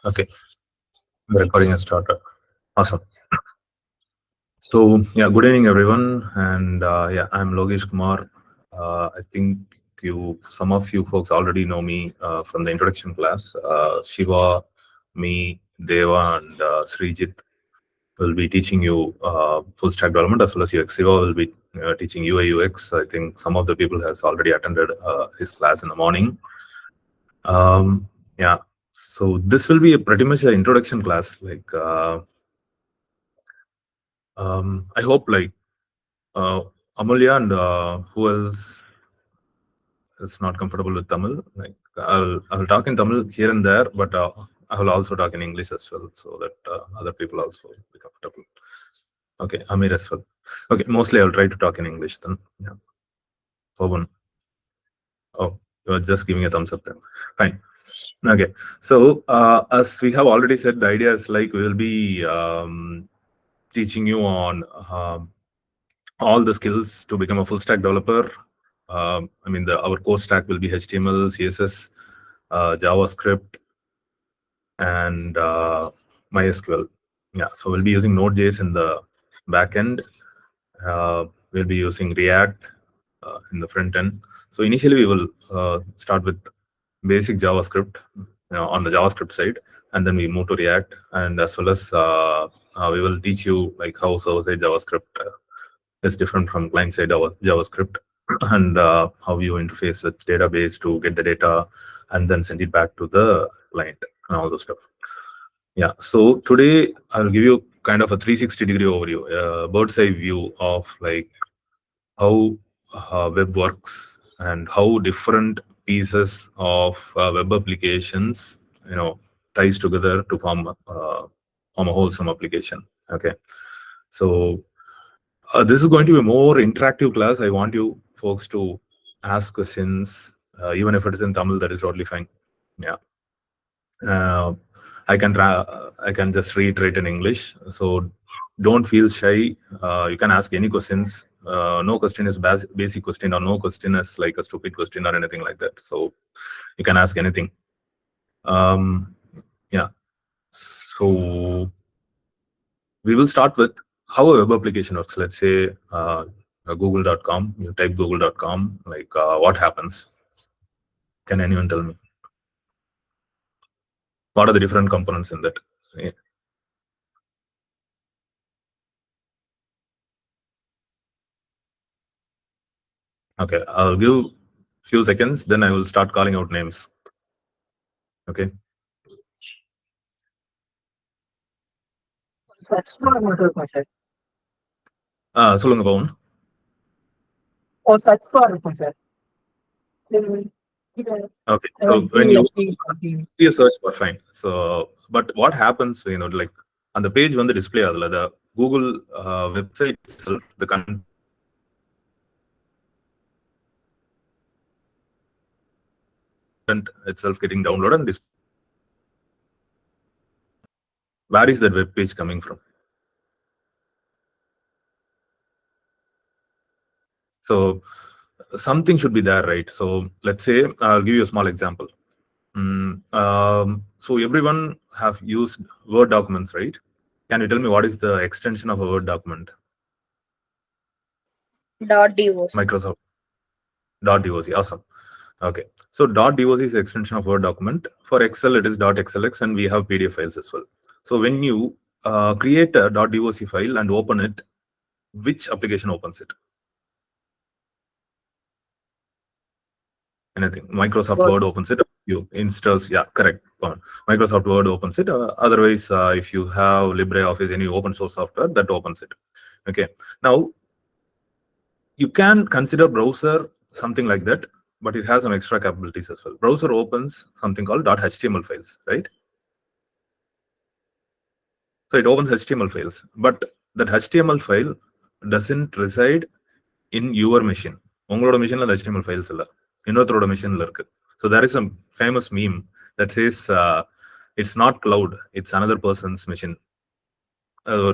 Okay, the recording has started. Awesome. So yeah, good evening everyone, and yeah, I'm Logesh Kumar. I think some of you folks already know me from the introduction class. Shiva, me, Deva, and Srijit will be teaching you full stack development as well as UX. Shiva will be teaching UI UX. I think some of the people has already attended his class in the morning. Yeah, so this will be pretty much an introduction class. Like I hope like Amulya and who else is not comfortable with Tamil. Like I'll talk in Tamil here and there, but I will also talk in English as well, so that other people also be comfortable. Okay, Amir as well. Okay, mostly I'll try to talk in English then. Yeah. Pawan. Oh, you are just giving a thumbs up then. Fine. Okay. So as we have already said, the idea is like we will be teaching you on all the skills to become a full stack developer. I mean, our core stack will be HTML, CSS, JavaScript, and MySQL. Yeah, so we'll be using Node.js in the backend. We'll be using React in the front end. So initially, we will start with basic JavaScript on the JavaScript side, and then we move to React, and as well as we will teach you like how server-side JavaScript is different from client-side JavaScript, and how you interface with database to get the data and then send it back to the client and all those stuff. Yeah, so today I'll give you kind of a 360-degree overview, bird's eye view of like how web works and how different pieces of web applications, ties together to form a wholesome application. Okay, so this is going to be a more interactive class. I want you folks to ask questions, even if it is in Tamil, that is totally fine. Yeah. I can just reiterate in English. So don't feel shy. You can ask any questions. No question is basic question, or no question is like a stupid question or anything like that. So you can ask anything. Yeah. So we will start with how a web application works. Let's say google.com. You type google.com. Like what happens? Can anyone tell me? What are the different components in that? Yeah. Okay, I'll give few seconds, then I will start calling out names. Okay. சொல்லுங்க Pawan. Okay, so when you see a search bar, fine. So, but what happens, like on the page when the display adula, the Google website itself, the content itself getting downloaded, and where is that web page coming from? So something should be there, right? So let's say I'll give you a small example. So everyone have used Word documents, right? Can you tell me what is the extension of a Word document? .doc. Microsoft .doc. Awesome. Okay, so .doc is the extension of Word document. For Excel, it is .xlx, and we have PDF files as well. So when you create a .doc file and open it, which application opens it? Anything. Microsoft Word opens it. You installs, yeah, correct. Microsoft Word opens it. Otherwise, if you have LibreOffice, any open source software, that opens it. Okay. Now, you can consider browser something like that, but it has some extra capabilities as well. Browser opens something called .html files, right? So it opens HTML files, but that HTML file doesn't reside in your machine. உங்களோட மெஷின்ல அந்த HTML files இல்ல, இன்னொருத்தரோட மெஷின்ல இருக்கு. So there is a famous meme that says it's not cloud, it's another person's machine. Or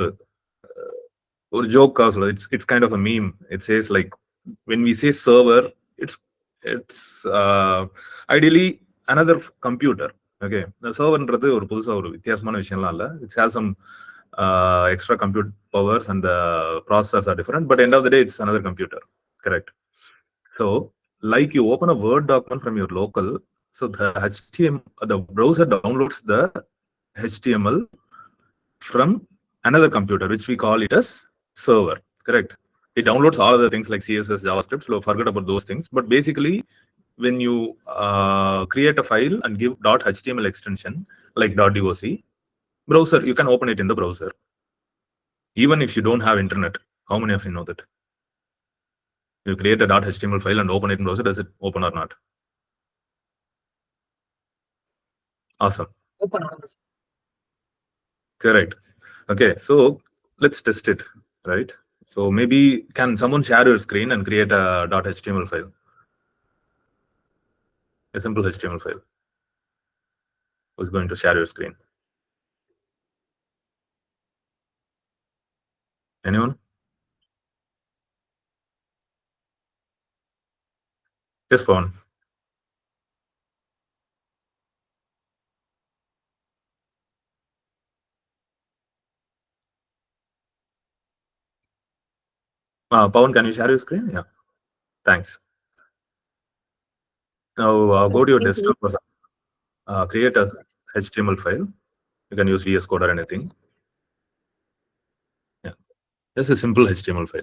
joke also, it's kind of a meme. It says like when we say server, it's ideally another computer. Okay, the serverன்றது ஒரு புதுசா ஒரு வித்தியாசமான விஷயம்லாம் இல்ல. It has some extra compute powers and the processors are different, but end of the day it's another computer. Correct. So, like you open a Word document from your local, so the browser downloads the HTML from another computer, which we call it as server. Correct. It downloads all other things like CSS, JavaScript. So forget about those things. But basically, when you create a file and give .html extension like .doc, browser, you can open it in the browser. Even if you don't have internet, how many of you know that? You create a .html file and open it in browser, does it open or not? Awesome. Open. Correct. Okay, so let's test it, right? So maybe can someone share your screen and create a .html file? A simple HTML file. Who's going to share your screen? Anyone? Yes, Pawan. Pawan, can you share your screen? Yeah. Thanks. Now go to your desktop or create a HTML file. You can use VS Code or anything. Yeah. Just a simple HTML file.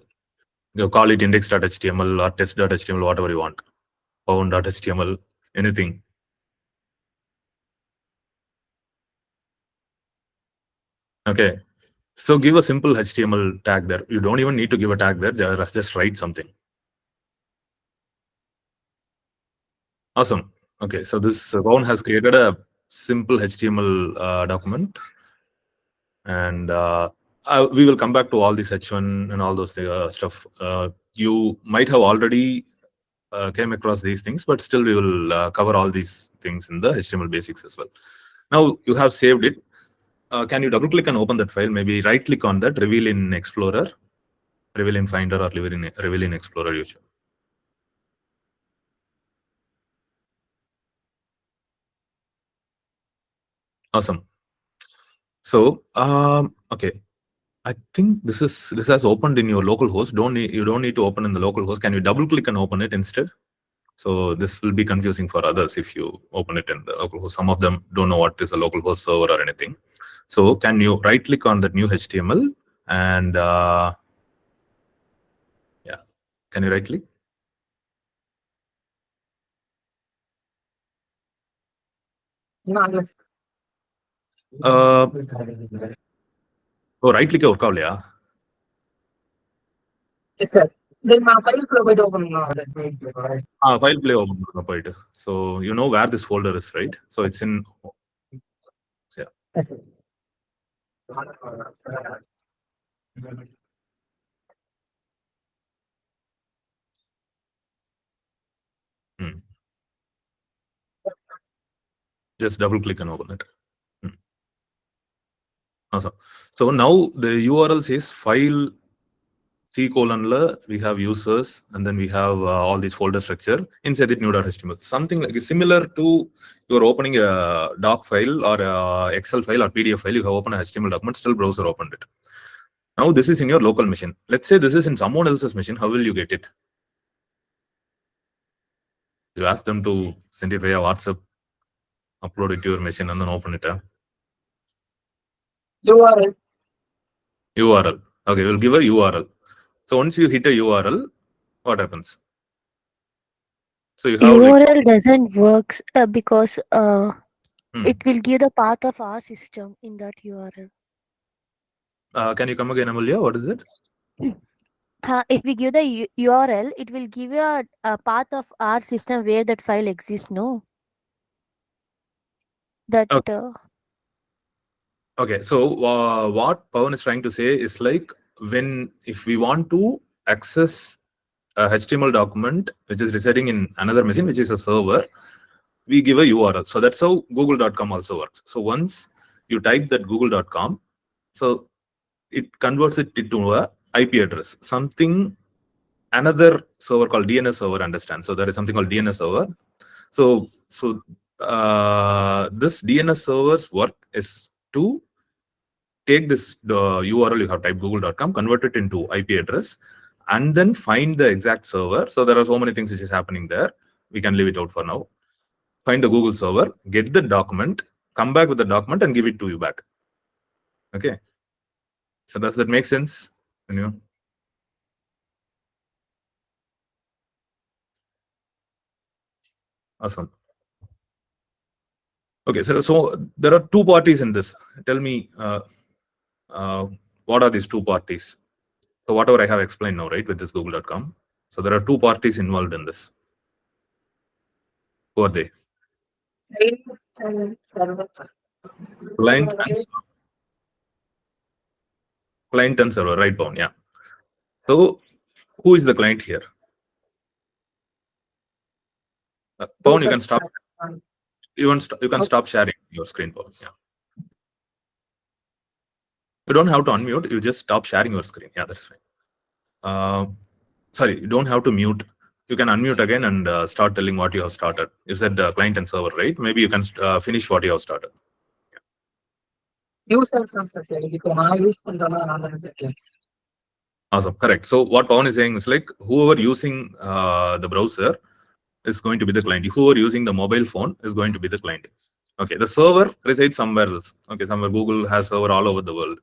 You call it index.html or test.html, whatever you want. Pawan.html, anything. Okay. So give a simple HTML tag there. You don't even need to give a tag there. Just write something. Awesome. Okay. So this Pawan has created a simple HTML document. And we will come back to all this H1 and all those stuff. You might have already came across these things, but still we will cover all these things in the HTML basics as well. Now you have saved it. Can you double click and open that file? Maybe right click on that, reveal in Explorer, reveal in Finder, or reveal in Explorer. You should. Awesome. So okay, I think this has opened in your local host. You don't need to open in the local host. Can you double click and open it instead? So this will be confusing for others if you open it in the local host. Some of them don't know what is a local host server or anything. So can you right click on that new HTML and yeah, can you right click? Oh, right click work avலையா? Yes, sir. Then my file flow by open. File play open போயிட்டு. So you know where this folder is, right? So it's in yeah. Yes, sir. Just double click and open it. Awesome. So now the URL says file C colon we have users and then we have all these folder structure inside it new.html. Something like similar to you're opening a doc file or a Excel file or PDF file. You have opened a HTML document, still browser opened it. Now this is in your local machine. Let's say this is in someone else's machine. How will you get it? You ask them to send it via WhatsApp, upload it to your machine, and then open it. URL. URL. Okay, we'll give a URL. So once you hit a URL, what happens? So you have URL doesn't work because it will give the path of our system in that URL. Can you come again, Amulya? What is it? If we give the URL, it will give you a path of our system where that file exists. No, that. Okay, so what Pawan is trying to say is like if we want to access a HTML document which is residing in another machine, which is a server, we give a URL. So that's how google.com also works. So once you type that google.com, so it converts it into a IP address, something another server called DNS server understands. So there is something called DNS server. So this DNS server's work is to take this URL you have typed google.com, convert it into IP address, and then find the exact server. So there are so many things which is happening there. We can leave it out for now. Find the Google server, get the document, come back with the document, and give it to you back. Okay. So does that make sense? Anyone? Awesome. Okay, so there are two parties in this. Tell me, what are these two parties? So whatever I have explained now, right, with this google.com. So there are two parties involved in this. Who are they? Client and client and server, right, Pawan? Yeah. So who is the client here? Pawan, you can stop. You can stop sharing your screen, Pawan. Yeah. You don't have to unmute. You just stop sharing your screen. Yeah, that's fine. Sorry, you don't have to mute. You can unmute again and start telling what you have started. You said client and server, right? Maybe you can finish what you have started. Awesome, correct. So what Pawan is saying is like whoever using the browser is going to be the client. Whoever using the mobile phone is going to be the client. Okay, the server resides somewhere else. Okay, somewhere Google has server all over the world.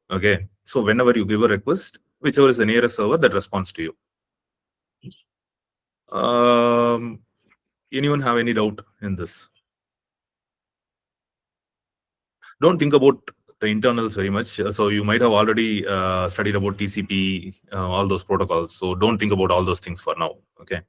Okay, so whenever you give a request, whichever is the nearest server that responds to you. Anyone have any doubt in this? Don't think about the internals very much. So you might have already studied about TCP, all those protocols. So don't think about all those things for now. Okay.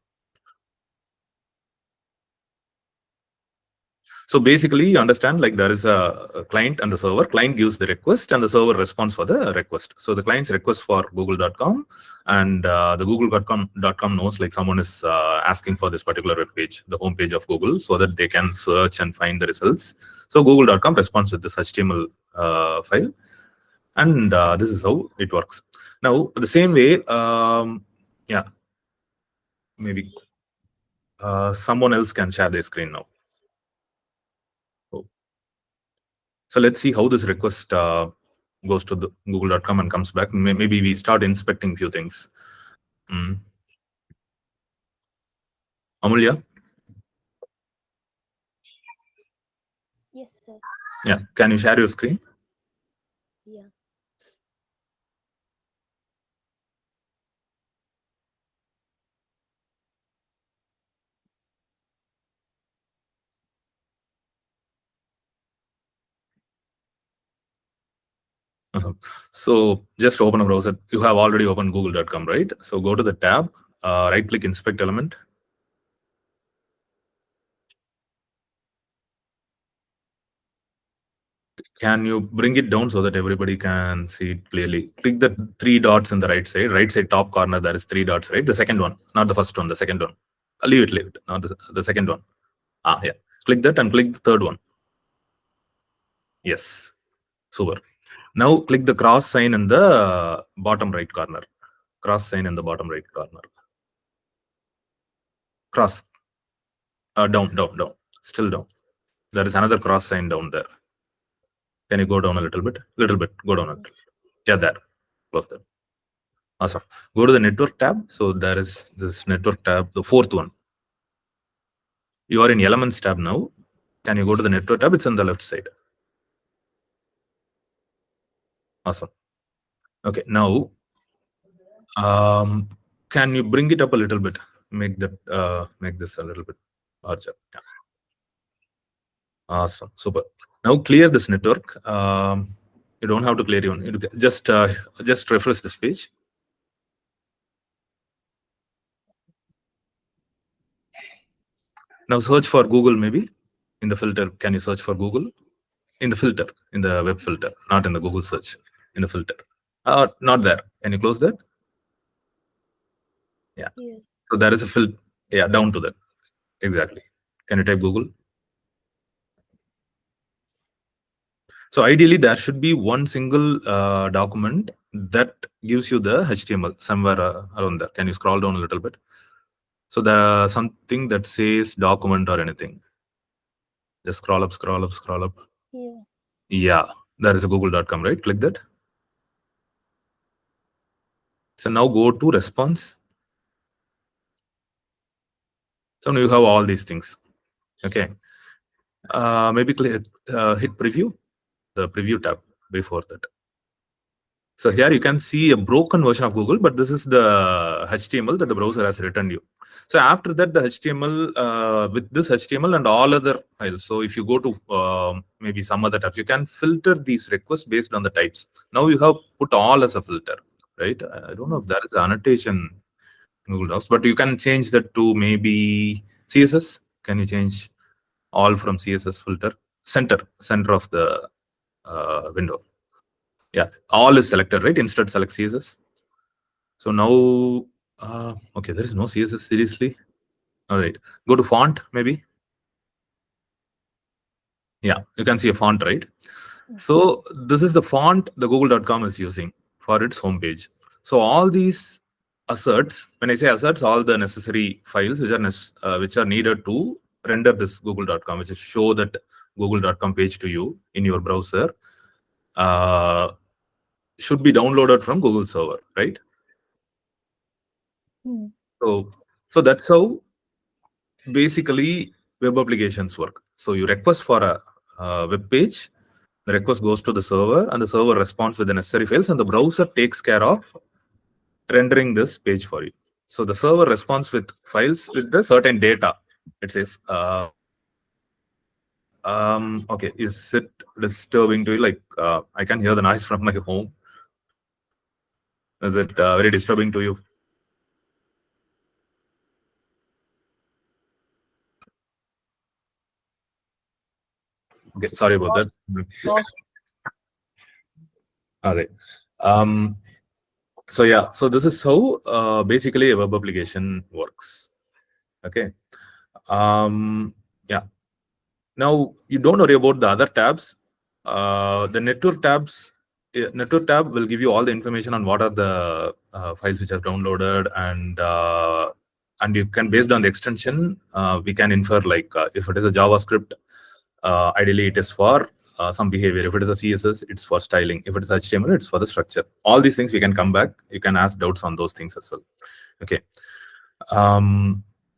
So basically, you understand like there is a client and the server. Client gives the request and the server responds for the request. So the client's request for google.com and the google.com knows like someone is asking for this particular web page, the home page of Google, so that they can search and find the results. So google.com responds with this HTML file. And this is how it works. Now, the same way, yeah, maybe someone else can share their screen now. So let's see how this request goes to the google.com and comes back. Maybe we start inspecting few things. Amulya? Yes, sir. Yeah, can you share your screen? Yeah. So just open a browser. You have already opened google.com, right? So go to the tab, right click inspect element. Can you bring it down so that everybody can see it clearly? Click the three dots in the right side top corner. There is three dots, right? The second one, not the first one, the second one. Leave it, not the second one. Yeah. Click that and click the third one. Yes. Super. Now click the cross sign in the bottom right corner. Cross sign in the bottom right corner. Cross. Down. Still down. There is another cross sign down there. Can you go down a little bit? Go down a little. Yeah, there. Close that. Awesome. Go to the network tab. So there is this network tab, the fourth one. You are in elements tab now. Can you go to the network tab? It's on the left side. Awesome. Okay. Now, can you bring it up a little bit? Make this a little bit larger. Yeah. Awesome. Super. Now clear this network. You don't have to clear even. Just refresh this page. Now search for Google maybe in the filter. Can you search for Google in the filter, in the web filter, not in the Google search, in the filter? Not there. Can you close that? Yeah. So there is a filter. Yeah, down to that. Exactly. Can you type Google? So ideally, there should be one single document that gives you the HTML somewhere around there. Can you scroll down a little bit? So the something that says document or anything. Just scroll up, scroll up, scroll up. Yeah. Yeah, that is a google.com, right? Click that. So now go to response. So now you have all these things. Okay. Maybe hit preview, the preview tab before that. So here you can see a broken version of Google, but this is the HTML that the browser has written you. So after that, the HTML with this HTML and all other files. So if you go to maybe some other tabs, you can filter these requests based on the types. Now you have put all as a filter, right? I don't know if that is annotation in Google Docs, but you can change that to maybe CSS. Can you change all from CSS filter? Center of the window. Yeah, all is selected, right? Instead, select CSS. So now, okay, there is no CSS, seriously. All right, go to font, maybe. Yeah, you can see a font, right? So this is the font the google.com is using for its homepage. So all these asserts, when I say asserts, all the necessary files which are needed to render this google.com, which is show that google.com page to you in your browser, should be downloaded from Google server, right? So that's how basically web applications work. So you request for a web page, the request goes to the server, and the server responds with the necessary files, and the browser takes care of rendering this page for you. So the server responds with files with the certain data. It says, okay, is it disturbing to you? Like, I can hear the noise from my home. Is it very disturbing to you? Okay, sorry about that. All right. So yeah, so this is how basically a web application works. Okay. Yeah. Now you don't worry about the other tabs. The network tab will give you all the information on what are the files which are downloaded, and you can, based on the extension, we can infer like if it is a JavaScript, ideally it is for some behavior. If it is a CSS, it's for styling. If it is HTML, it's for the structure. All these things we can come back. You can ask doubts on those things as well. Okay.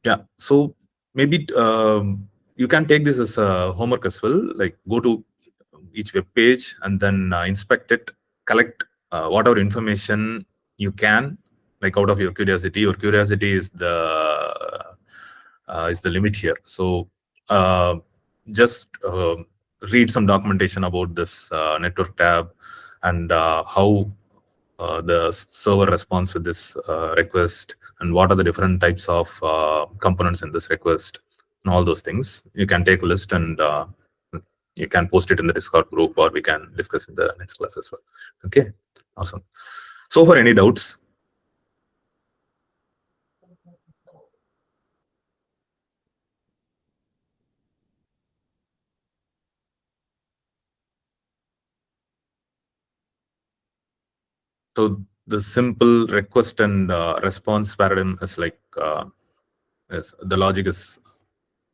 Yeah. So maybe you can take this as a homework as well. Like go to each web page and then inspect it, collect whatever information you can, like out of your curiosity. Your curiosity is the limit here. So just read some documentation about this network tab and how the server responds with this request, and what are the different types of components in this request, and all those things. You can take a list and you can post it in the Discord group, or we can discuss in the next class as well. Okay, awesome. So for any doubts? So the simple request and response paradigm is like the logic is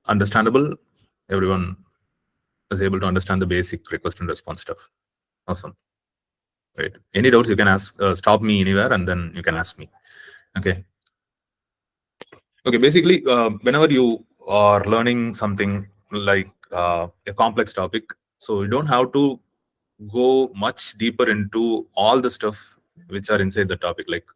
understandable. Everyone is able to understand the basic request and response stuff. Awesome. Right. Any doubts you can ask. Stop me anywhere, and then you can ask me. Okay. Okay. Basically, whenever you are learning something like a complex topic, so you don't have to go much deeper into all the stuff which are inside the topic. Like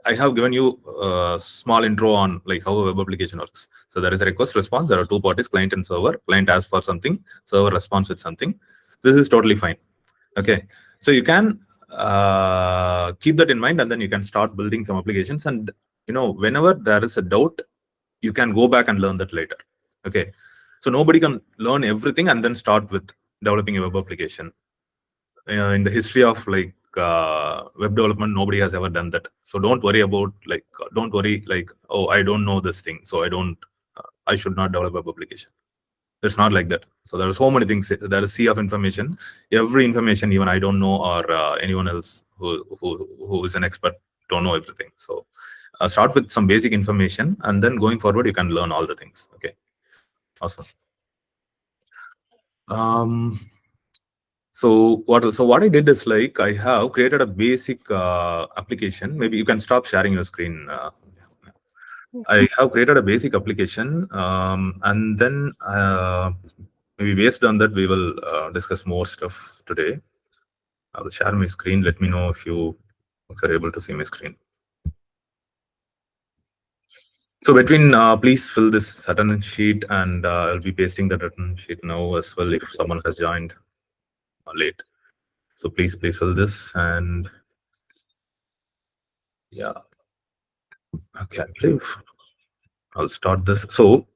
I have given you a small intro on like how a web application works. So there is a request response. There are two parties, client and server. Client asks for something, server responds with something. This is totally fine. Okay, so you can keep that in mind, and then you can start building some applications. And whenever there is a doubt, you can go back and learn that later. Okay, so nobody can learn everything and then start with developing a web application. In the history of like web development, nobody has ever done that. So don't worry about don't worry like, oh, I don't know this thing, so I should not develop a web application. It's not like that. So there are so many things. There is sea of information. Every information, even I don't know, or anyone else who is an expert don't know everything. So start with some basic information, and then going forward, you can learn all the things. Okay, awesome. Um, so what I did is like I have created a basic application. Maybe you can stop sharing your screen. I have created a basic application, and then maybe based on that we will discuss more stuff today. I will share my screen. Let me know if you are able to see my screen. So between, please fill this attendance sheet, and I'll be pasting that attendance sheet now as well if someone has joined late. So please fill this, and yeah, okay, I believe I'll start this. So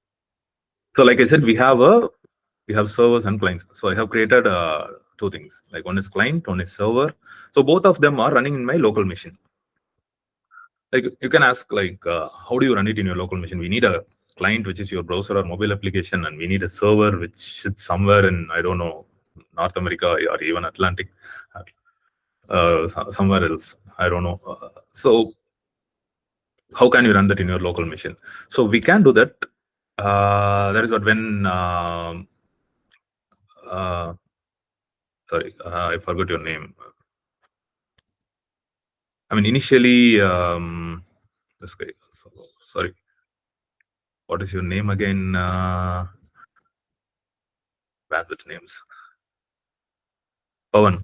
like I said, we have servers and clients. So I have created two things. Like one is client, one is server. So both of them are running in my local machine. Like you can ask like, how do you run it in your local machine? We need a client, which is your browser or mobile application, and we need a server which sits somewhere in, I don't know, North America or even Atlantic, somewhere else. I don't know. So how can you run that in your local machine? So we can do that. That is what when sorry, I forgot your name. I mean, initially, this guy. So, sorry, what is your name again? Bad with names. Pawan.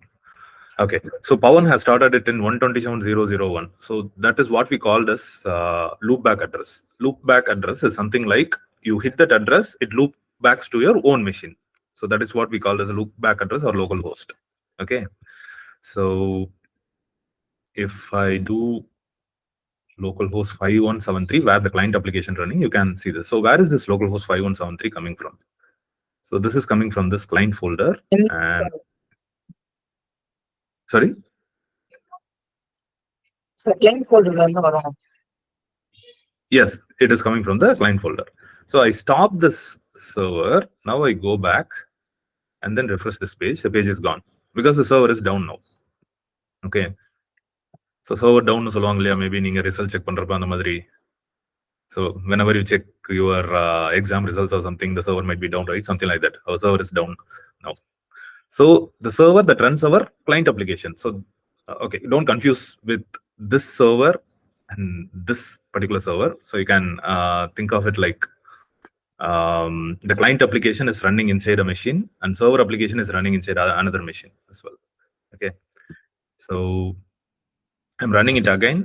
Okay, so Pawan has started it in 127.0.0.1. So that is what we called as loopback address. Loopback address is something like you hit that address, it loop backs to your own machine. So that is what we call as a loopback address or local host. Okay, so if I do localhost 5173 where the client application running, you can see this. So where is this localhost 5173 coming from? So this is coming from this client folder. And sorry, client folder. yes, it is coming from the client folder. So I stop this server. Now I go back and then refresh this page. The page is gone because the server is down now. Okay, so server down சொல்லுவாங்க இல்லையா, maybe நீங்க result check பண்றப்ப அந்த மாதிரி. So whenever you check your exam results or something, the server might be down, right? Something like that. Our server is down now. So the server that runs our client application. So okay, don't confuse with this server and this particular server. So you can think of it like the client application is running inside a machine and server application is running inside another machine as well. Okay, so I'm running it again.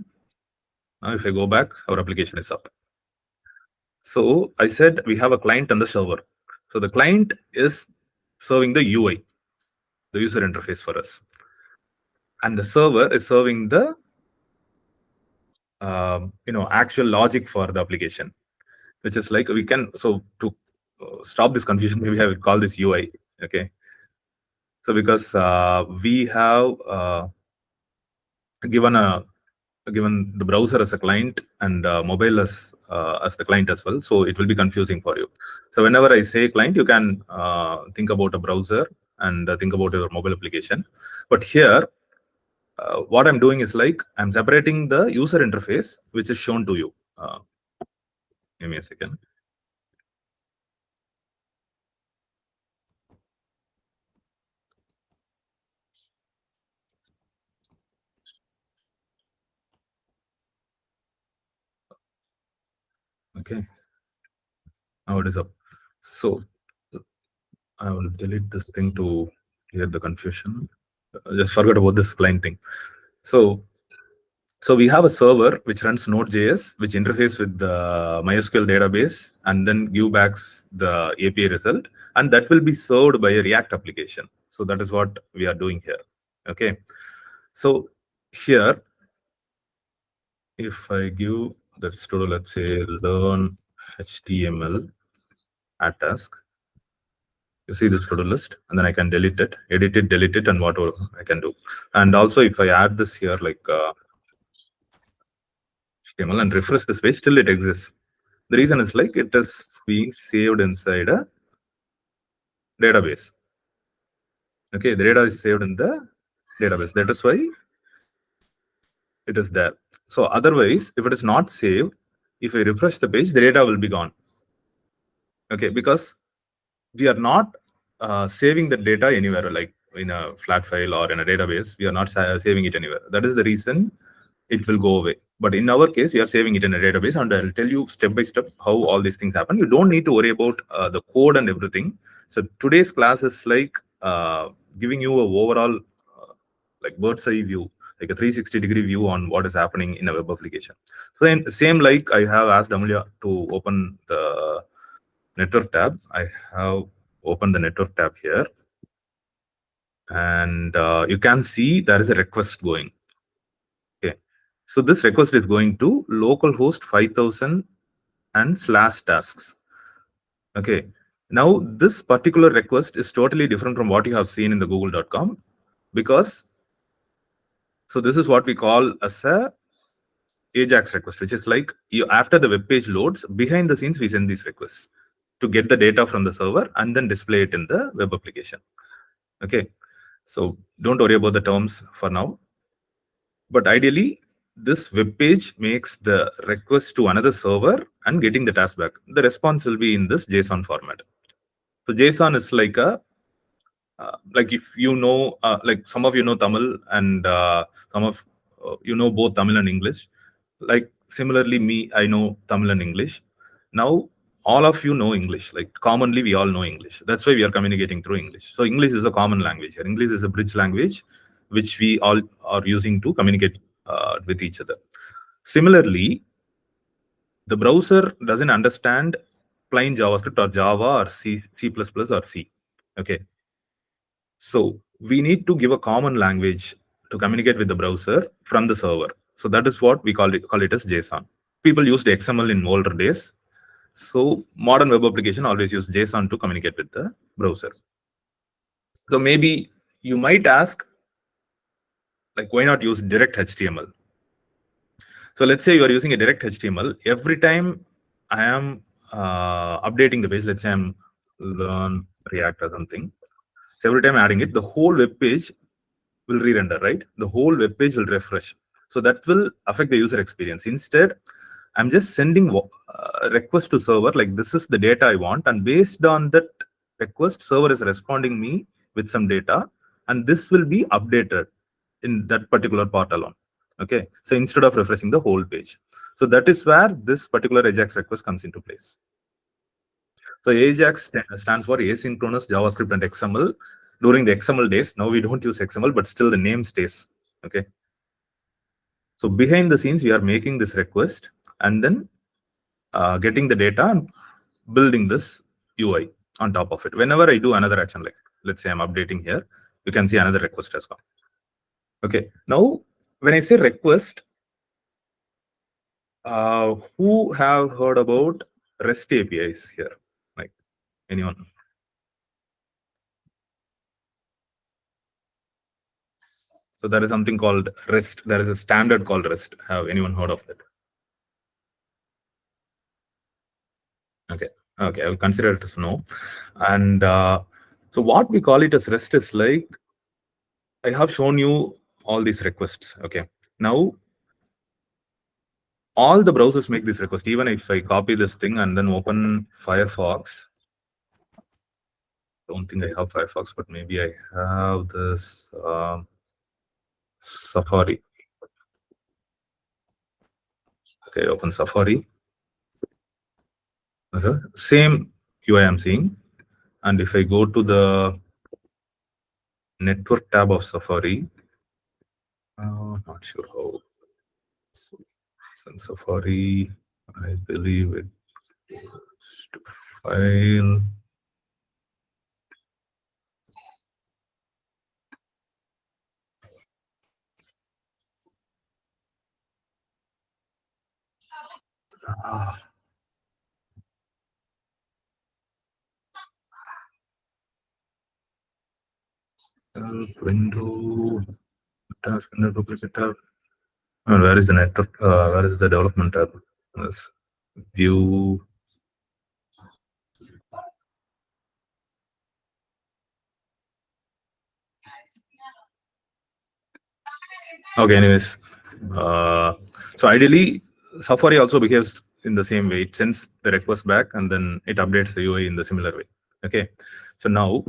Now if I go back, our application is up. So I said we have a client and the server. So the client is serving the UI, the user interface for us, and the server is serving the actual logic for the application, which is like we can. So to stop this confusion, maybe I will call this UI. Okay, so because we have given the browser as a client and mobile as the client as well, so it will be confusing for you. So whenever I say client, you can think about a browser and think about your mobile application. But here what I'm doing is like I'm separating the user interface which is shown to you. Give me a second. Okay, now it is up. So I will delete this thing to clear the confusion. Just forget about this client thing. So we have a server which runs Node.js, which interface with the MySQL database and then give back the API result, and that will be served by a React application. So that is what we are doing here. Okay, so here if I give that to, let's say, learn HTML at task, you see this to-do list, and then I can delete it, edit it, delete it, and whatever I can do. And also if I add this here like HTML and refresh this page, still it exists. The reason is like it is being saved inside a database. Okay, the data is saved in the database. That is why it is there. So otherwise, if it is not saved, if I refresh the page, the data will be gone. Okay, because we are not saving the data anywhere, like in a flat file or in a database. We are not saving it anywhere. That is the reason it will go away. But in our case, we are saving it in a database, and I'll tell you step by step how all these things happen. You don't need to worry about the code and everything. So today's class is like giving you a overall like bird's eye view, like a 360-degree view on what is happening in a web application. So in same, like I have asked Amelia to open the network tab. I have opened the network tab here, and you can see there is a request going. Okay, so this request is going to localhost 5000 and /tasks. Okay, now this particular request is totally different from what you have seen in the google.com, because so this is what we call as a Ajax request, which is like you, after the web page loads, behind the scenes we send these requests to get the data from the server and then display it in the web application. Okay, so don't worry about the terms for now. But ideally, this web page makes the request to another server and getting the task back. The response will be in this JSON format. So JSON is like if you know, like some of you know Tamil, and some of you know both Tamil and English. Like similarly, me, I know Tamil and English. Now all of you know English. Like commonly, we all know English. That's why we are communicating through English. So English is a common language here. English is a bridge language, which we all are using to communicate with each other. Similarly, the browser doesn't understand plain JavaScript or Java or C, C++ or C. Okay. So we need to give a common language to communicate with the browser from the server. So that is what we call it as JSON. People used XML in older days. So modern web application always use JSON to communicate with the browser. So maybe you might ask, like, why not use direct HTML? So let's say you are using a direct HTML. Every time I am updating the page, let's say I'm learn React or something. So every time adding it, the whole web page will re-render, right? The whole web page will refresh. So that will affect the user experience. Instead, I'm just sending request to server, like this is the data I want, and based on that request, server is responding me with some data, and this will be updated in that particular part alone. Okay, so instead of refreshing the whole page. So that is where this particular Ajax request comes into place. So Ajax stands for asynchronous JavaScript and XML. During the XML days, now we don't use XML, but still the name stays. Okay. So behind the scenes, we are making this request and then getting the data and building this UI on top of it. Whenever I do another action, like let's say I'm updating here, you can see another request has come. Okay. Now, when I say request, who have heard about REST APIs here? Like anyone? So there is something called REST. There is a standard called REST. Have anyone heard of that? Okay. Okay, I will consider it as no. And so what we call it as REST is like, I have shown you all these requests. Okay. Now, all the browsers make this request. Even if I copy this thing and then open Firefox, don't think I have Firefox, but maybe I have this Safari. Okay, open Safari. Okay. Same UI I'm seeing. And if I go to the network tab of Safari, not sure how. So, in Safari, I believe it goes to file. Window, task, window, duplicate tab. And where is the network? Where is the development tab? Yes. View. Okay, anyways. So ideally, Safari also behaves in the same way. It sends the request back and then it updates the UI in the similar way. Okay. So now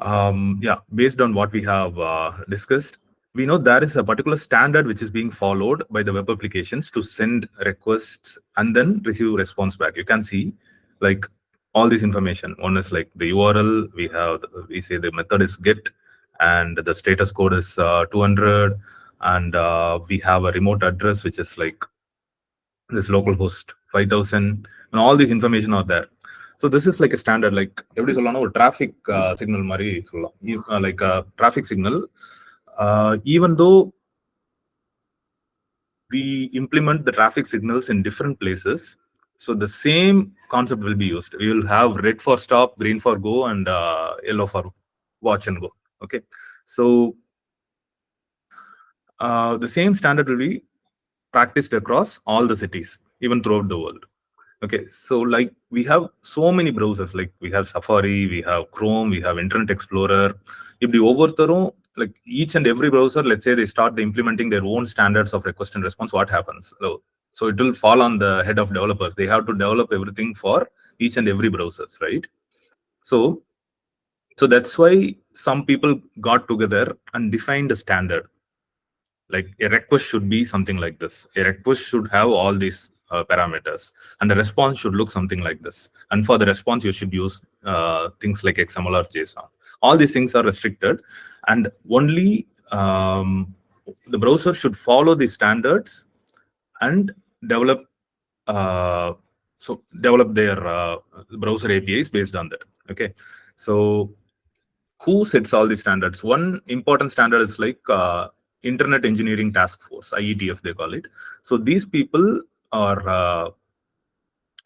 Yeah, based on what we have discussed, we know there is a particular standard which is being followed by the web applications to send requests and then receive response back. You can see like all this information. One is like the URL, we say the method is get, and the status code is 200, and we have a remote address which is like this localhost 5000, and all these information are there. So this is like a standard, like எப்படி சொல்லலாம், ஒரு traffic signal மாதிரி சொல்லலாம், like a traffic signal. Even though we implement the traffic signals in different places, so the same concept will be used. We will have red for stop, green for go, and yellow for watch and go. Okay, so the same standard will be practiced across all the cities, even throughout the world. Okay, so like we have so many browsers, like we have Safari, we have Chrome, we have Internet Explorer. இப்படி ஒவ்வொருத்தரும், like each and every browser, let's say they start implementing their own standards of request and response, what happens? So it will fall on the head of developers. They have to develop everything for each and every browsers, right? So that's why some people got together and defined a standard. Like a request should be something like this. A request should have all these parameters, and the response should look something like this. And for the response, you should use things like XML or JSON. All these things are restricted, and only the browser should follow these standards and develop develop their browser APIs based on that. Okay, so who sets all these standards? One important standard is like Internet Engineering Task Force, IETF they call it. So these people are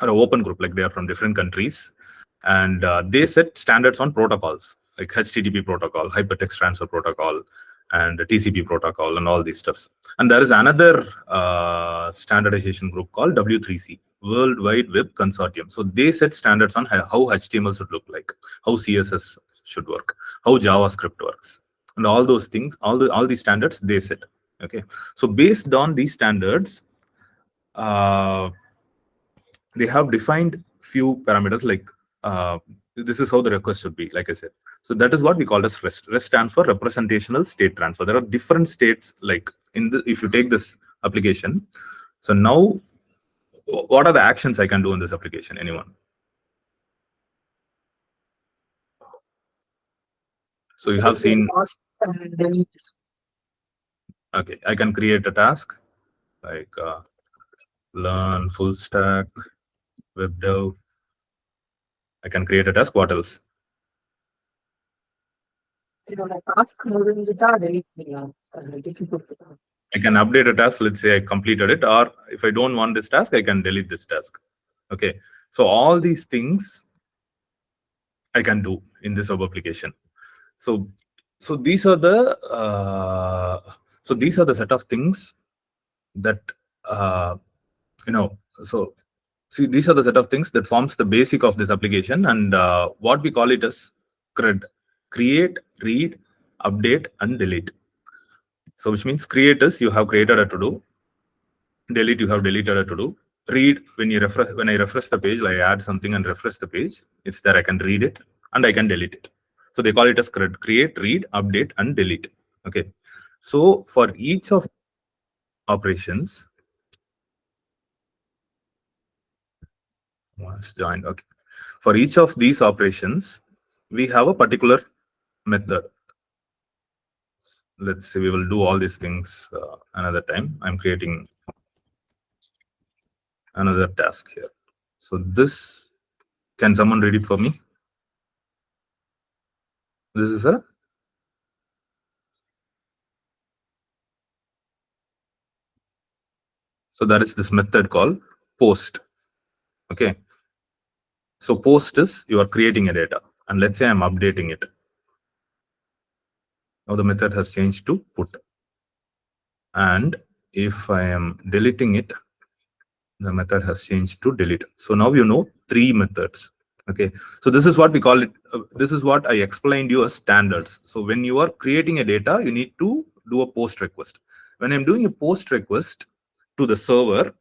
an open group, like they are from different countries, and they set standards on protocols like HTTP protocol, hypertext transfer protocol, and TCP protocol, and all these stuffs. And there is another standardization group called W3C, World Wide Web Consortium. So they set standards on how HTML should look like, how CSS should work, how JavaScript works, and all those things, all these standards they set. Okay, so based on these standards, they have defined few parameters, like this is how the request should be, like I said. So that is what we call as REST. REST stands for representational state transfer. There are different states, like if you take this application. So now, what are the actions I can do in this application? Anyone? So you have seen. Okay, I can create a task like learn full stack web dev. I can create a task. What else? I can update a task. Let's say I completed it, or if I don't want this task, I can delete this task. Okay, so all these things I can do in this web application. So these are the set of things that So see, these are the set of things that forms the basic of this application, and what we call it as CRUD: create, read, update, and delete. So which means create is you have created a to do, delete you have deleted a to do, read when I refresh the page, like I add something and refresh the page, it's there, I can read it and I can delete it. So they call it as CRUD: create, read, update, and delete. Okay, so for each of operations, joined. Okay, for each of these operations, we have a particular method. Let's say we will do all these things another time. I'm creating another task here. So this, can someone read it for me? This is a so there is this method called post. Okay, so post is you are creating a data, and let's say I'm updating it. Now the method has changed to put, and if I am deleting it, the method has changed to delete. So now you know 3 methods. Okay, so this is what we call it. This is what I explained you as standards. So when you are creating a data, you need to do a post request. When I'm doing a post request to the server,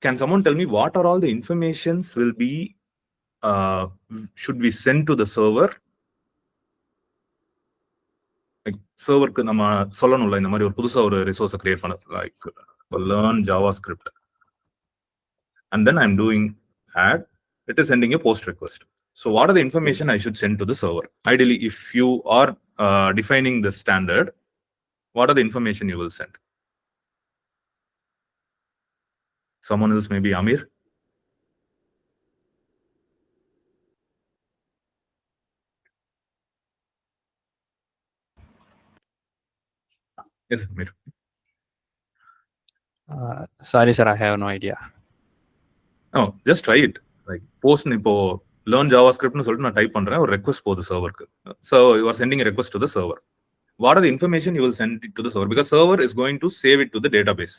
can someone tell me what are all the informations will be should we send to the server like சர்வருக்கு நம்ம சொல்லணும்ல இந்த மாதிரி ஒரு புதுசா ஒரு ரிசோர்ஸை create பண்ண, like learn JavaScript, and then I'm doing add, it is sending a post request. So what are the information I should send to the server? Ideally, if you are defining the standard, what are the information you will send? Someone else, maybe Amir? Yes, Amir. Sorry, sir, I have no idea. No, just try it. Like post இப்போ learn JavaScript சொல்லிட்டு நான் type பண்றேன், ஒரு request போகுது சர்வருக்கு. So you are sending a request to the server. What are the information you will send it to the server? Because server is going to save it to the database.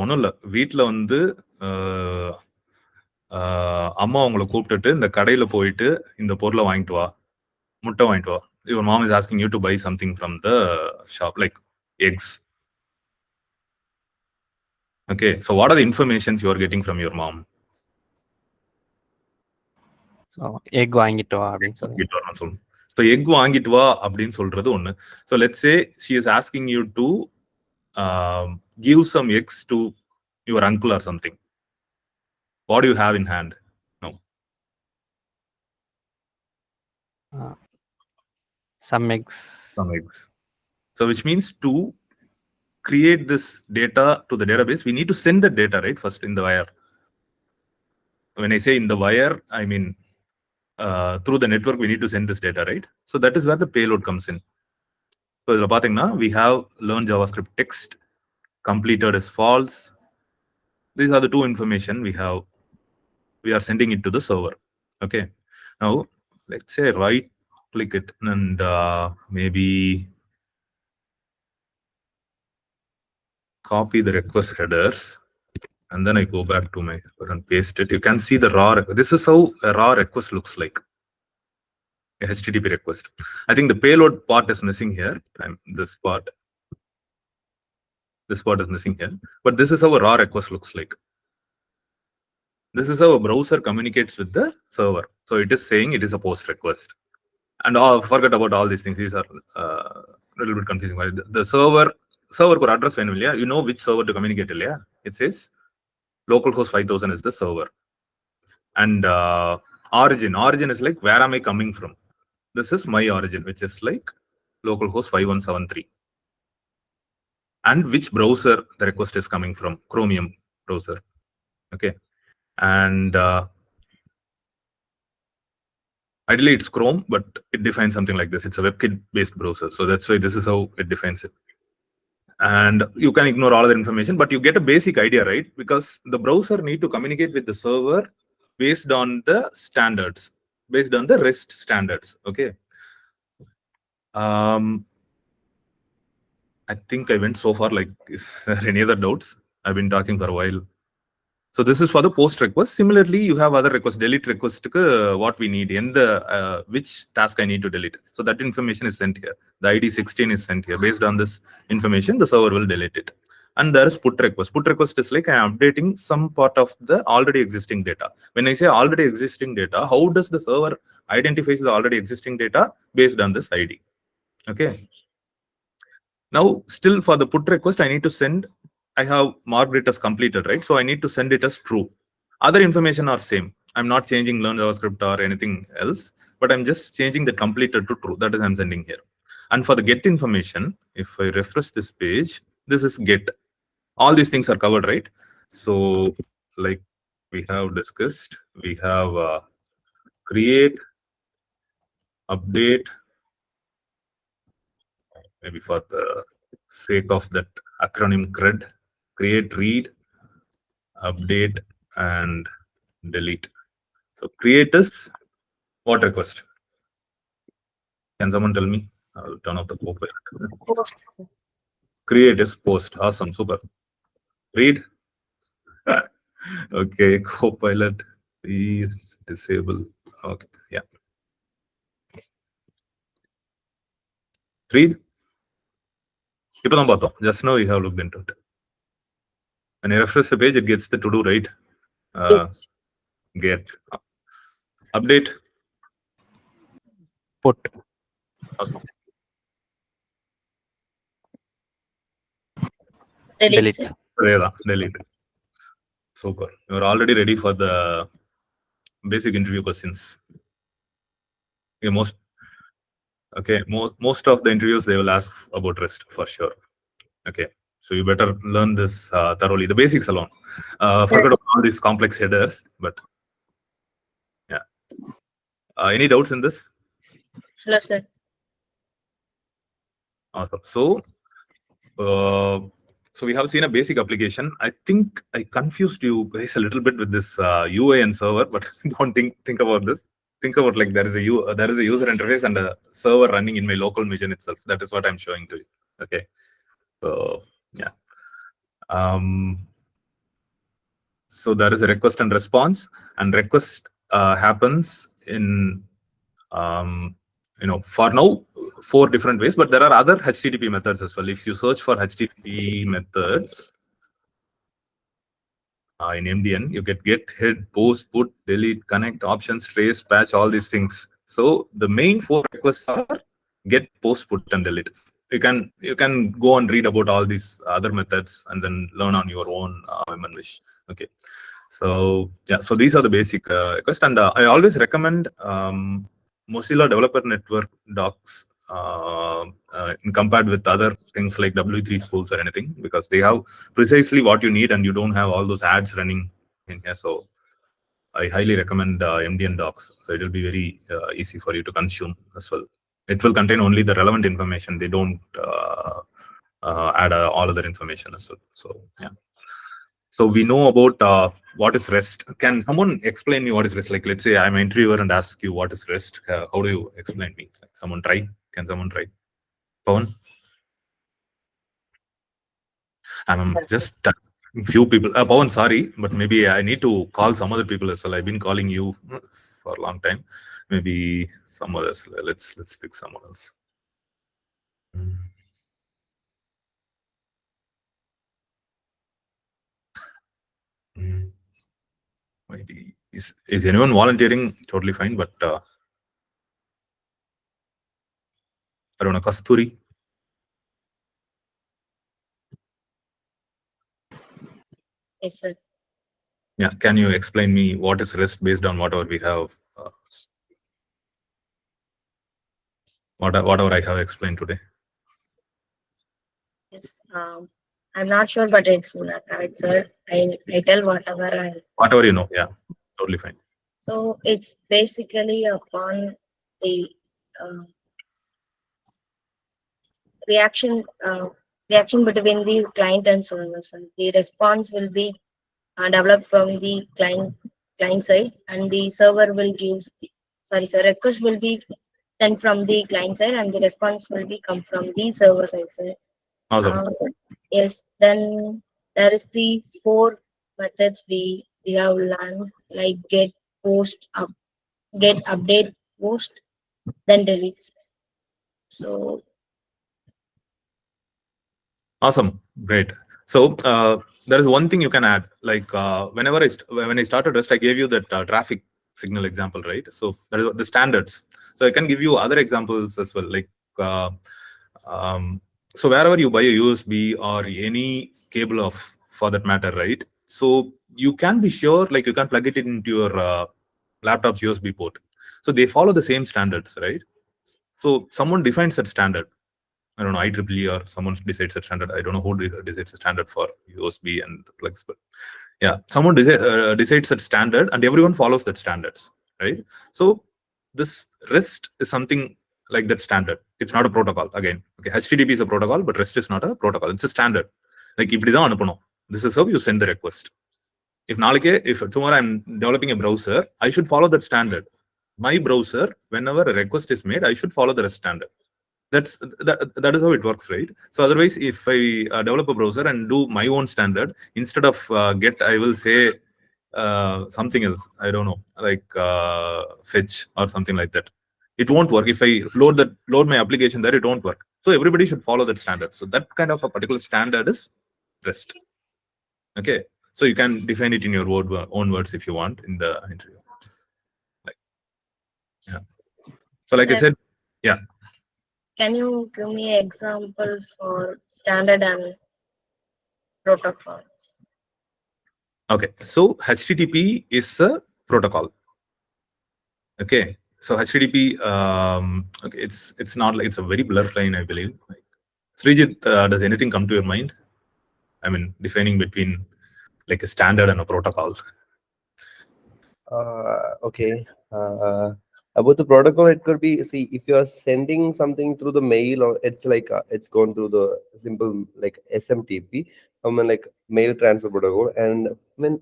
ஒன்றும் இல்லை, வீட்டில் வந்து அம்மா அவங்கள கூப்பிட்டுட்டு இந்த கடையில போயிட்டு இந்த பொருளை வாங்கிட்டு வா, முட்டை வாங்கிட்டு வா. Your mom is asking you to buy something from the shop, like eggs. Okay, so what are the informations you are getting from your mom? So egg வாங்கிட்டு வா அப்படின்னு சொல்லுங்க. So egg வாங்கிட்டு வா அப்படின்னு சொல்றது ஒண்ணு. So let's say she is asking you to give some eggs to your uncle or something. What do you have in hand? No. Some eggs. Some eggs. So which means to create this data to the database, we need to send the data, right? First in the wire. When I say in the wire, I mean through the network, we need to send this data, right? So that is where the payload comes in. So we have learn JavaScript text, completed is false. These are the two information we have. We are sending it to the server. Okay. Now let's say right click it and maybe copy the request headers, and then I go back to my and paste it. You can see the raw. This is how a raw request looks like. A HTTP request. I think the payload part is missing here. This part is missing here. But this is how a raw request looks like. This is how a browser communicates with the server. So it is saying it is a post request. And forget about all these things. These are a little bit confusing. The server ஒரு address வேணும் இல்லையா? You know which server to communicate இல்லையா? It says localhost 5000 is the server. And origin is like where am I coming from? This is my origin, which is like localhost 5173. And which browser the request is coming from? Chromium browser. Okay. And ideally it's Chrome, but it defines something like this. It's a WebKit-based browser. So that's why this is how it defines it. And you can ignore all the information, but you get a basic idea, right? Because the browser need to communicate with the server based on the standards, based on the REST standards. Okay. I think I went so far. Like, is there any other doubts? I've been talking for a while. So this is for the post request. Similarly, you have other requests, delete request, what we need in the which task I need to delete. So that information is sent here. The ID 16 is sent here. Based on this information, the server will delete it. And there is put request. Put request is like I am updating some part of the already existing data. When I say already existing data, how does the server identifies the already existing data? Based on this ID. Okay. Now, still for the put request, I need to send. I have marked it as completed, right? So I need to send it as true. Other information are same. I'm not changing learn JavaScript or anything else, but I'm just changing the completed to true. That is I'm sending here. And for the get information, if I refresh this page, this is get. All these things are covered, right? So like we have discussed, we have create, update, maybe for the sake of that acronym CRED, create, read, update, and delete. So create is what request? Can someone tell me? I'll turn off the copilot. Create is post. Awesome, super. Read. Okay, copilot, please disable. Okay, yeah. Read. Just now you have looked into it. When I refresh the page, it gets the to do, right? Get update. Put. Awesome. Delete. Delete. Super. You're already ready for the basic interview questions. Okay, most of the interviews they will ask about REST for sure. Okay, so you better learn this thoroughly, the basics alone. Forget about all these complex headers, but yeah. Any doubts in this? Hello, sir. Awesome. So we have seen a basic application. I think I confused you guys a little bit with this UI and server, but don't think about this. Think about like there is a user interface and a server running in my local machine itself. That is what I'm showing to you. Okay. So yeah. So there is a request and response, and request happens in for now 4 different ways, but there are other HTTP methods as well. If you search for HTTP methods in MDN, you get, head, post, put, delete, connect, options, trace, patch, all these things. So the main 4 requests are get, post, put, and delete. You can go and read about all these other methods and then learn on your own when wish. Okay. So yeah, so these are the basic requests, and I always recommend Mozilla Developer Network docs in compared with other things like W3 schools or anything, because they have precisely what you need and you don't have all those ads running in here. So I highly recommend MDN docs. So it will be very easy for you to consume as well. It will contain only the relevant information. They don't add all other information as well. So yeah. So we know about what is REST. Can someone explain me what is REST? Like, let's say I'm an interviewer and ask you what is REST. How do you explain me? Like, someone try? Can someone try? Pawan? I'm just few people. Pawan, sorry, but maybe I need to call some other people as well. I've been calling you for a long time. Maybe some others. Let's pick someone else. Maybe is anyone volunteering? Totally fine, but I don't know. Kasturi. Yes, sir. Yeah, can you explain me what is REST based on whatever we have, whatever I have explained today? Yes. I'm not sure, but it's not correct, sir. I tell whatever you know. Yeah, totally fine. So it's basically upon the uh, reaction between the client and server. So the response will be developed from the client side, and the server will give request will be sent from the client side, and the response will be come from the server side. So, Awesome. yes, then there is the 4 methods we have learned, like get, post, get, update, post, then delete. So Awesome. Great. So there is one thing you can add. Like when I started REST, I gave you that traffic signal example, right? So there is the standards. So I can give you other examples as well. Like so wherever you buy a USB or any cable for that matter, right? So you can be sure, like you can plug it into your laptop's USB port. So they follow the same standards, right? So someone defines that standard. I don't know, IEEE or someone decides a standard. I don't know who decides a standard for USB and the plugs, but yeah, someone decides that standard and everyone follows that standards, right? So this REST is something like that standard. It's not a protocol again. Okay, HTTP is a protocol, but REST is not a protocol. It's a standard. Like this is how you send the request. If tomorrow I'm developing a browser, I should follow that standard. My browser, whenever a request is made, I should follow the REST standard. That is how it works, right? So otherwise, if I develop a browser and do my own standard, instead of get, I will say something else. I don't know, like fetch or something like that. It won't work. If I load my application there, it won't work. So everybody should follow that standard. So that kind of a particular standard is REST. Okay, so you can define it in your own words if you want in the interview. Like, yeah. So like I said, yeah. Can you give me an example for standard and protocol? Okay, so HTTP is a protocol. Okay, so HTTP, okay, it's not like it's a very blurred line, I believe. Like, Srijit, does anything come to your mind? I mean, defining between like a standard and a protocol. Okay. About the protocol, it could be, see, if you are sending something through the mail, or it's like it's gone through the simple like SMTP, I mean like mail transfer protocol. And when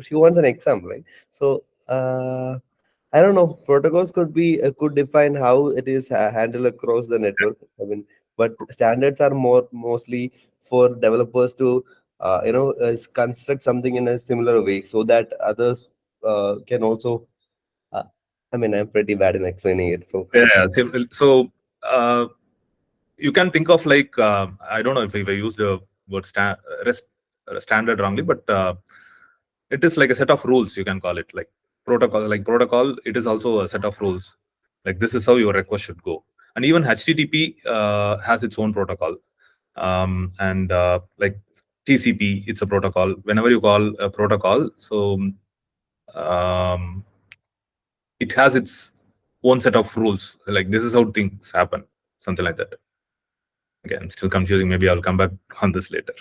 she wants an example, right? So I don't know. Protocols could be could define how it is handled across the network. I mean, but standards are mostly for developers to construct something in a similar way so that others can also. Uh, I mean, I'm pretty bad in explaining it. So Yeah. So you can think of like I don't know if I use the word standard wrongly, but it is like a set of rules. You can call it like protocol. Like protocol, it is also a set of rules. Like this is how your request should go. And even HTTP has its own protocol. And like TCP, it's a protocol. Whenever you call a protocol, so um, it has its own set of rules. Like this is how things happen, something like that. Again, still confusing. Maybe I'll come back on this later.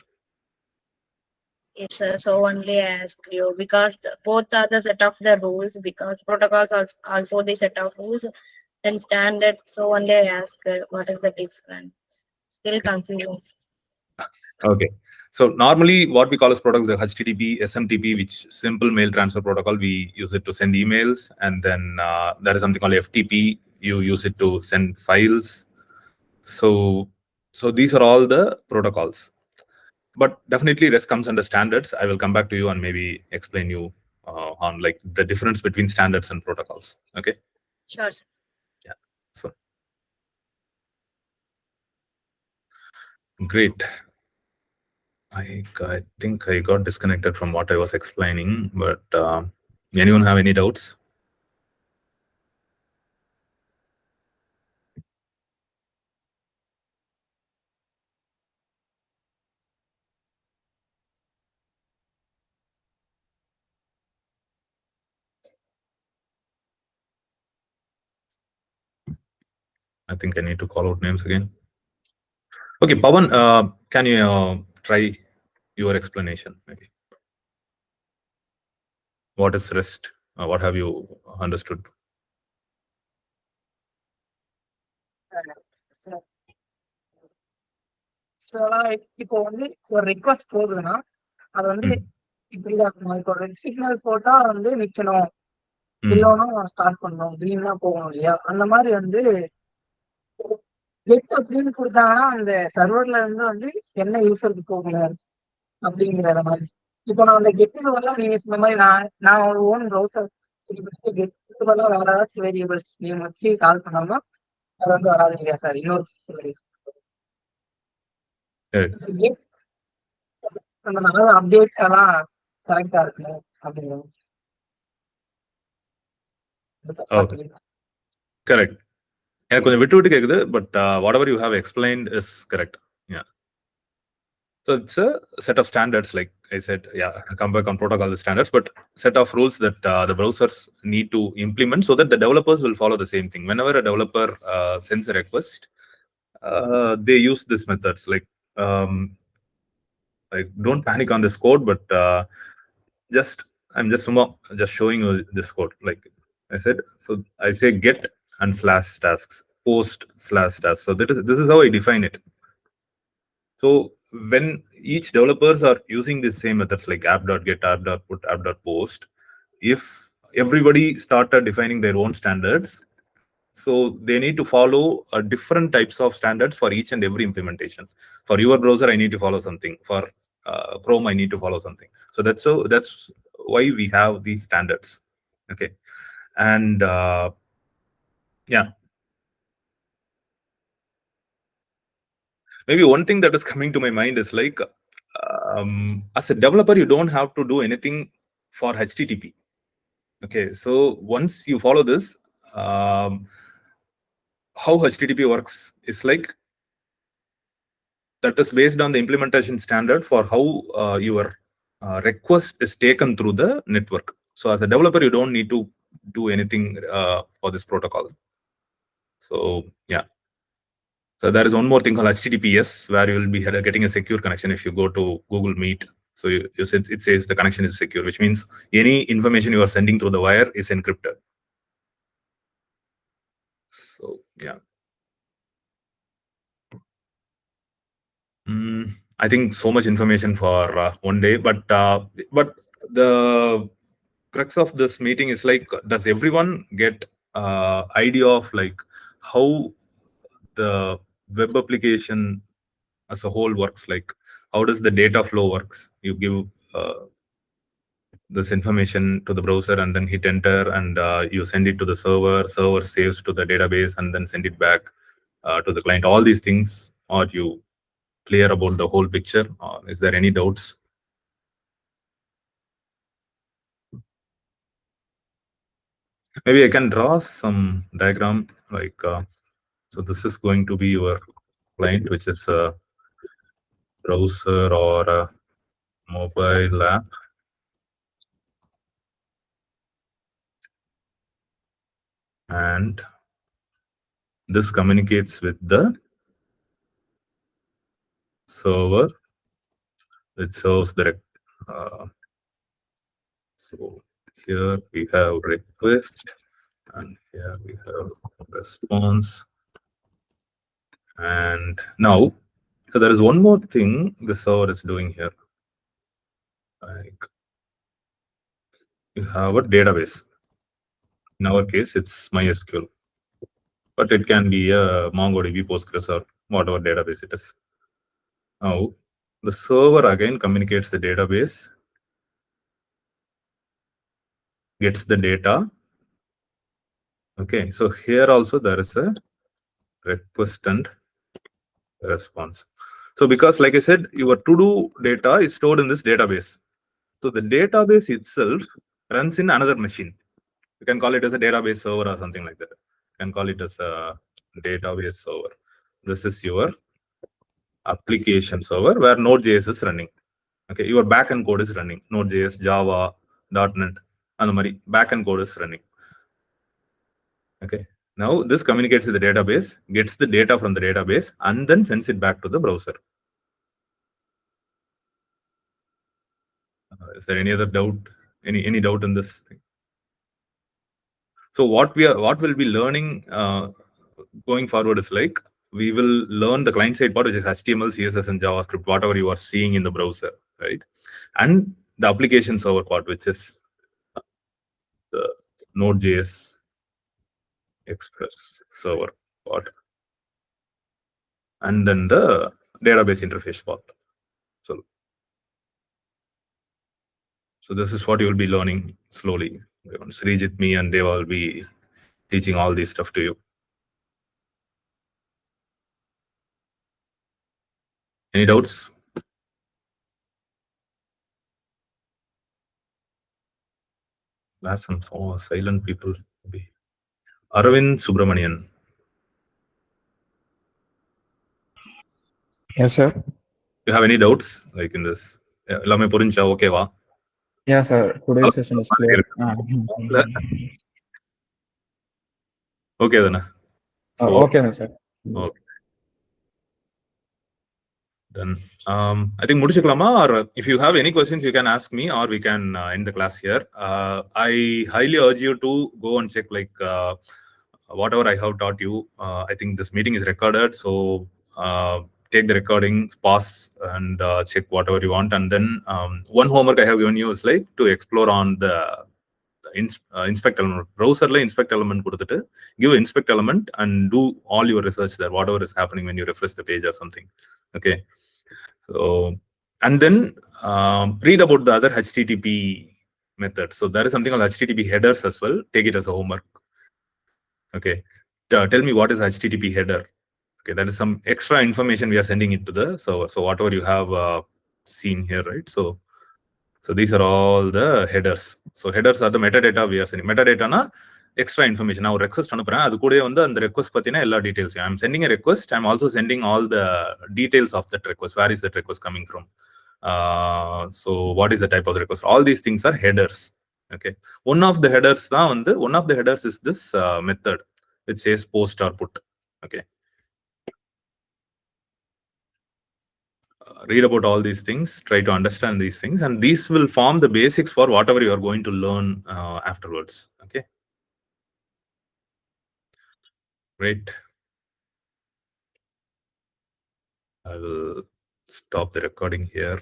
Yes, sir. So only I asked you because both are the set of the rules, because protocols also the set of rules, then standard. So only I ask what is the difference. Still confusing. Okay. So normally what we call as protocol, the HTTP, SMTP, which simple mail transfer protocol, we use it to send emails. And then there is something called FTP. You use it to send files. So these are all the protocols. But definitely REST comes under standards. I will come back to you and maybe explain you on like the difference between standards and protocols. Okay. Sure, sir. Yeah. So great. I think I got disconnected from what I was explaining, but anyone have any doubts? I think I need to call out names again. Okay, Pawan, can you try your explanation maybe? What is REST? What have you understood? இப்போ வந்து ஒரு request போகுதுன்னா அது வந்து இப்படிதான் இருக்கணும். இப்போ red signal போட்டா வந்து நிக்கணும், இல்லைன்னா ஸ்டார்ட் பண்ணணும், கிரீன் தான் போகணும் இல்லையா? அந்த மாதிரி வந்து கெட் அப்படின்னு கொடுத்தாங்கன்னா அந்த சர்வர்ல இருந்து வந்து என்ன யூசருக்கு போகணும் அப்படிங்கிற மாதிரி. இப்போ நான் அந்த கெட்டுக்கு வரலாம், நீங்க சொன்ன மாதிரி நான் ஒரு ஓன் ப்ரௌசர் கெட்டுக்கு வரலாம், வேற ஏதாச்சும் வேரியபிள்ஸ் நீங்க வச்சு கால் பண்ணோம்னா அது வந்து வராது இல்லையா சார்? இன்னொரு அப்டேட் எல்லாம் கரெக்டா இருக்கு அப்படிங்கிறது. Correct. எனக்கு கொஞ்சம் விட்டு விட்டு கேக்குது, but whatever you have explained is correct. Yeah. So it's a set of standards, like I said. Yeah, I come back on protocol standards, but set of rules that the browsers need to implement so that the developers will follow the same thing. Whenever a developer sends a request, they use these methods. Like don't panic on this code, but I'm just showing you this code. Like I said, so I say get and / tasks, post / tasks. So this is how I define it. So when each developers are using the same methods like app.get, app.put, app.post, if everybody started defining their own standards, so they need to follow different types of standards for each and every implementation. For your browser, I need to follow something. For Chrome, I need to follow something. So that's why we have these standards. Okay. And yeah, maybe one thing that is coming to my mind is like as a developer, you don't have to do anything for HTTP. Okay, so once you follow this, how HTTP works is like that is based on the implementation standard for how your request is taken through the network. So as a developer, you don't need to do anything for this protocol. So yeah. So there is one more thing called HTTPS, where you will be getting a secure connection if you go to Google Meet. So it says the connection is secure, which means any information you are sending through the wire is encrypted. So yeah. I think so much information for one day, but the crux of this meeting is like, does everyone get idea of like how the web application as a whole works? Like, how does the data flow works? You give this information to the browser and then hit enter, and you send it to the server. Server saves to the database and then send it back to the client. All these things, are you clear about the whole picture? Or is there any doubts? Maybe I can draw some diagram like, so this is going to be your client, which is a browser or a mobile app. And this communicates with the server, which serves the so here we have request, and here we have response. And now, so there is one more thing the server is doing here. Like, you have a database. In our case, it's MySQL, but it can be a MongoDB, Postgres, or whatever database it is. Now, the server again communicates the database, gets the data. Okay, so here also there is a request and response. So because, like I said, your to-do data is stored in this database. So the database itself runs in another machine. You can call it as a database server or something like that. You can call it as a database server. This is your application server where Node.js is running. Okay, your backend code is running. Node.js, Java, .NET, and the backend code is running. Okay, now this communicates with the database, gets the data from the database, and then sends it back to the browser. Is there any other doubt? Any doubt in this thing? So what will be learning going forward is like, we will learn the client side part, which is HTML, CSS, and JavaScript, whatever you are seeing in the browser, right? And the application server part, which is the Node.js Express server part, and then the database interface part. So this is what you will be learning slowly. Srijit, me, and they will be teaching all this stuff to you. Any doubts? Last some silent people. Maybe. Arvind Subramanian. Yes, sir. You have any doubts like in this? Lame purincha okay va? Yeah, sir. Today's session is clear. Okay then. So Okay, sir. okay. Then I think mudichikalama, or if you have any questions, you can ask me, or we can end the class here. I highly urge you to go and check like whatever I have taught you. I think this meeting is recorded, so take the recording, pause, and check whatever you want. And then one homework I have given you is like to explore on the inspect element. Browserல inspect element கொடுத்துட்டு give inspect element and do all your research there, whatever is happening when you refresh the page or something. Okay, so and then read about the other HTTP methods. So there is something called HTTP headers as well. Take it as a homework. Okay, tell me what is HTTP header. Okay, that is some extra information we are sending it to the server. So whatever you have seen here, right? So these are all the headers. So headers are the metadata we are sending. Metadata na extra information. Now request அனுப்புறேன், அது கூடவே வந்து அந்த request பத்தின எல்லா details. I'm sending a request. I'm also sending all the details of that request. Where is that request coming from? So what is the type of the request? All these things are headers. Okay. One of the headers is this method which says post or put. Okay. Read about all these things, try to understand these things, and these will form the basics for whatever you are going to learn afterwards. Okay. Great. I will stop the recording here.